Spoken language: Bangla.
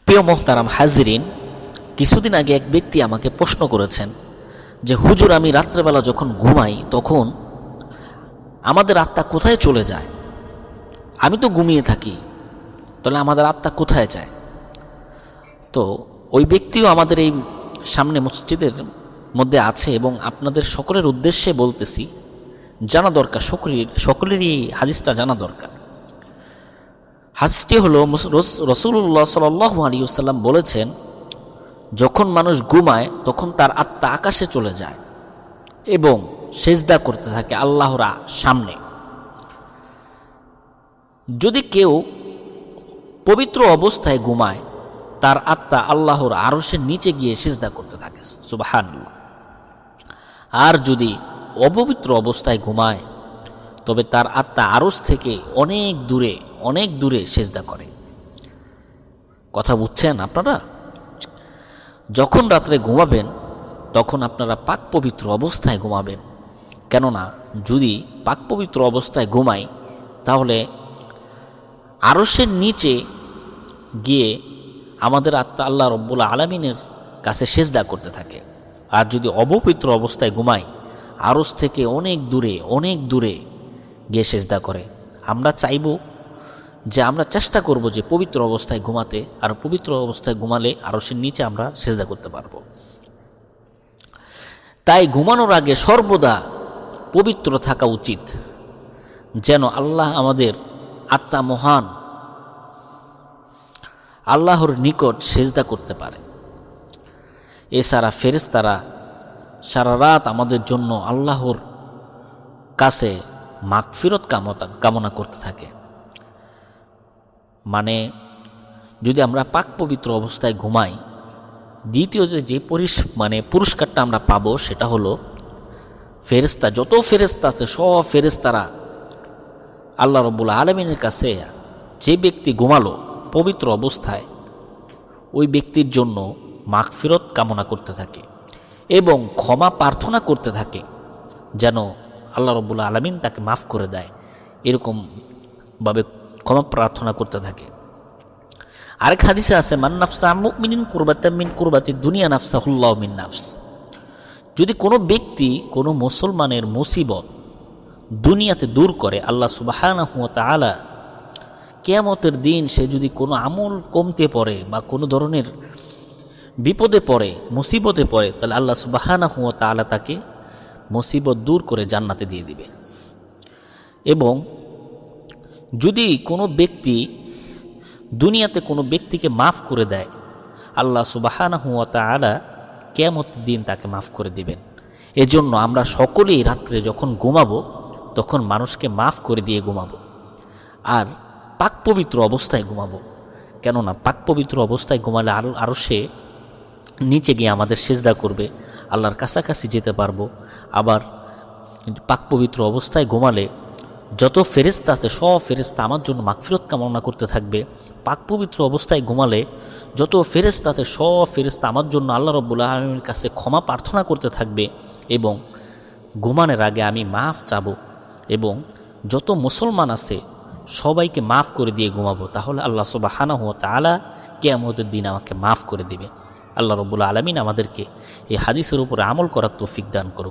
প্রিয় মোহতারাম হাজরিন, কিছুদিন আগে এক ব্যক্তি আমাকে প্রশ্ন করেছেন যে হুজুর, আমি রাত্রেবেলা যখন ঘুমাই তখন আমাদের আত্মা কোথায় চলে যায়? আমি তো ঘুমিয়ে থাকি, তাহলে আমাদের আত্মা কোথায় যায়? তো ওই ব্যক্তিও আমাদের এই সামনে মসজিদের মধ্যে আছে এবং আপনাদের সকলের উদ্দেশ্যে বলতেছি, জানা দরকার, সকলেরই হাদিসটা জানা দরকার। হাদিসটি হলো রাসূলুল্লাহ সাল্লাল্লাহু আলাইহি ওয়াসাল্লাম বলেছেন, যখন মানুষ ঘুমায় তখন তার আত্মা আকাশে চলে যায় এবং সেজদা করতে থাকে আল্লাহর সামনে। যদি কেউ পবিত্র অবস্থায় ঘুমায়, তার আত্মা আল্লাহর আরশের নিচে গিয়ে সিজদা করতে থাকে, সুবহানাল্লাহ। আর যদি অপবিত্র অবস্থায় ঘুমায়, তবে তার আত্মা আরশ থেকে অনেক দূরে সিজদা করে। কথা বুঝছেন আপনারা? যখন রাত্রে ঘুমাবেন তখন আপনারা পাক পবিত্র অবস্থায় ঘুমাবেন। কেননা যদি পাক পবিত্র অবস্থায় ঘুমাই, তাহলে আরশের নিচে গিয়ে আমাদের আত্মা আল্লাহ রব্বুল আলামিনের কাছে সেজদা করতে থাকে। আর যদি অপবিত্র অবস্থায় ঘুমাই, আরশ থেকে অনেক দূরে গিয়ে সেজদা করে। আমরা চাইব যে আমরা চেষ্টা করব যে পবিত্র অবস্থায় ঘুমাতে, আর পবিত্র অবস্থায় ঘুমালে আরশের নিচে আমরা সেজদা করতে পারবো। তাই ঘুমানোর আগে সর্বদা পবিত্র থাকা উচিত, যেন আল্লাহ আমাদের আত্মা মহান আল্লাহর নিকট সেজদা করতে পারে। এছাড়া ফেরেশতারা সারা রাত আমাদের জন্য আল্লাহর কাছে মাগফিরত কামনা করতে থাকে। মানে যদি আমরা পাক পবিত্র অবস্থায় ঘুমাই, দ্বিতীয় যে পুরস্কারটা আমরা পাবো সেটা হলো ফেরেশতা, যত ফেরেশতা আছে সব ফেরেশতারা আল্লাহ রব্বুল আলামিনের কাছে যে ব্যক্তি ঘুমালো পবিত্র অবস্থায়, ওই ব্যক্তির জন্য মাগফিরত কামনা করতে থাকে এবং ক্ষমা প্রার্থনা করতে থাকে, যেন আল্লাহ রব্বুল আলামিন তাকে মাফ করে দেয়। এরকমভাবে ক্ষমা প্রার্থনা করতে থাকে। আরেক হাদিসে আছে, মান নাফসা মুমিনিন কুরবাতাম মিন কুরবাতি দুনিয়া নাফসাহুল্লাহু মিন নাফস। যদি কোনো ব্যক্তি কোনো মুসলমানের মুসিবত দুনিয়াতে দূর করে, আল্লাহ সুবহানাহু ওয়া তাআলা কিয়ামতের দিন সে যদি কোনো আমল কমতে পড়ে বা কোনো ধরনের বিপদে পড়ে, মুসিবতে পড়ে, তাহলে আল্লাহ সুবহানাহু ওয়া তাআলা তাকে মুসিবত দূর করে জান্নাতে দিয়ে দিবে। এবং যদি কোনো ব্যক্তি দুনিয়াতে কোনো ব্যক্তিকে মাফ করে দেয়, আল্লাহ সুবহানাহু ওয়া তাআলা কিয়ামতের দিন তাকে মাফ করে দিবেন। এজন্য আমরা সকলেই রাত্রে যখন ঘুমাবো তখন মানুষকে মাফ করে দিয়ে ঘুমাবো, আর পাক পবিত্র অবস্থায় ঘুমাবো। কেননা পাক পবিত্র অবস্থায় ঘুমালে আরও সে নিচে গিয়ে আমাদের সেজদা করবে, আল্লাহর কাছাকাছি যেতে পারবো। আবার পাক পবিত্র অবস্থায় ঘুমালে যত ফেরেশতা আছে সব ফেরেশতা আমার জন্য মাগফিরত কামনা করতে থাকবে। পাক পবিত্র অবস্থায় ঘুমালে যত ফেরেশতা আছে সব ফেরেশতা আমার জন্য আল্লাহ রব্বুল আলামিনের কাছে ক্ষমা প্রার্থনা করতে থাকবে এবং ঘুমানোর আগে আমি মাফ চাবো এবং যত মুসলমান আছে সবাইকে মাফ করে দিয়ে ঘুমাবো। তাহলে আল্লাহ সুবহানাহু ওয়া তাআলা কিয়ামতের দিন আমাকে মাফ করে দিবে। আল্লাহ রব্বুল আলামিন আমাদেরকে এই হাদিসের উপরে আমল করার তৌফিক দান করুক।